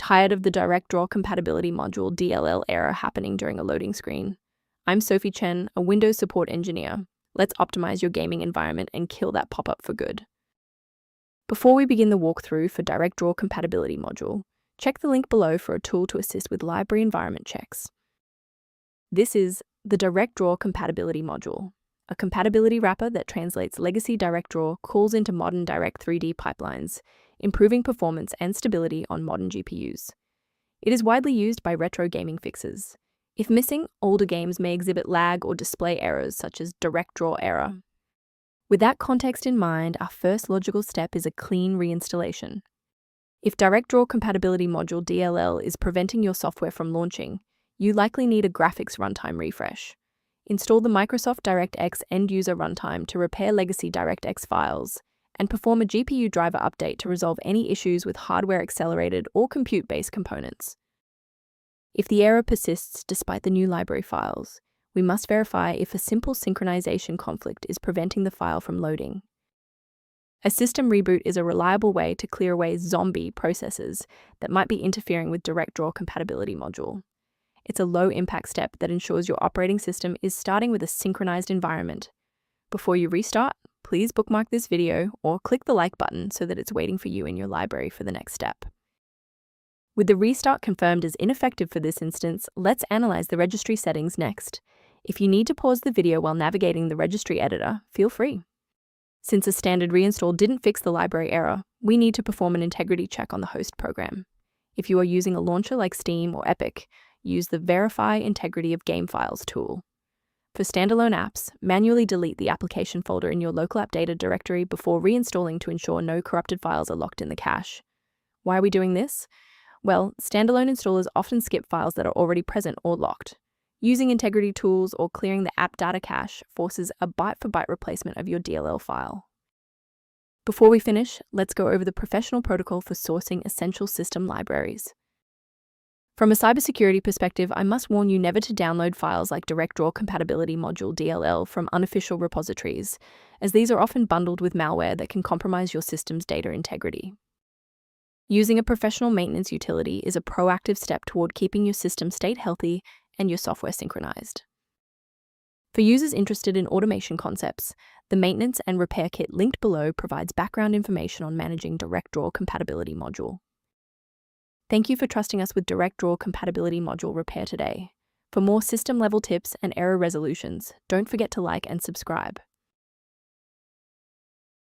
Tired of the DirectDraw Compatibility Module DLL error happening during a loading screen? I'm Sophie Chen, a Windows support engineer. Let's optimize your gaming environment and kill that pop-up for good. Before we begin the walkthrough for DirectDraw Compatibility Module, check the link below for a tool to assist with library environment checks. This is the DirectDraw Compatibility Module, a compatibility wrapper that translates legacy DirectDraw calls into modern Direct 3D pipelines, improving performance and stability on modern GPUs. It is widely used by retro gaming fixers. If missing, older games may exhibit lag or display errors such as DirectDraw Error. With that context in mind, our first logical step is a clean reinstallation. If DirectDraw Compatibility Module DLL is preventing your software from launching, you likely need a graphics runtime refresh. Install the Microsoft DirectX end-user runtime to repair legacy DirectX files, and perform a GPU driver update to resolve any issues with hardware-accelerated or compute-based components. If the error persists despite the new library files, we must verify if a simple synchronization conflict is preventing the file from loading. A system reboot is a reliable way to clear away zombie processes that might be interfering with DirectDraw Compatibility Module. It's a low-impact step that ensures your operating system is starting with a synchronized environment. Before you restart, please bookmark this video or click the like button so that it's waiting for you in your library for the next step. With the restart confirmed as ineffective for this instance, let's analyze the registry settings next. If you need to pause the video while navigating the registry editor, feel free. Since a standard reinstall didn't fix the library error, we need to perform an integrity check on the host program. If you are using a launcher like Steam or Epic, use the Verify Integrity of Game Files tool. For standalone apps, manually delete the application folder in your local app data directory before reinstalling to ensure no corrupted files are locked in the cache. Why are we doing this? Well, standalone installers often skip files that are already present or locked. Using integrity tools or clearing the app data cache forces a byte-for-byte replacement of your DLL file. Before we finish, let's go over the professional protocol for sourcing essential system libraries. From a cybersecurity perspective, I must warn you never to download files like DirectDraw Compatibility Module DLL from unofficial repositories, as these are often bundled with malware that can compromise your system's data integrity. Using a professional maintenance utility is a proactive step toward keeping your system state healthy and your software synchronized. For users interested in automation concepts, the Maintenance and Repair Kit linked below provides background information on managing DirectDraw Compatibility Module. Thank you for trusting us with DirectDraw Compatibility Module Repair today. For more system-level tips and error resolutions, don't forget to like and subscribe.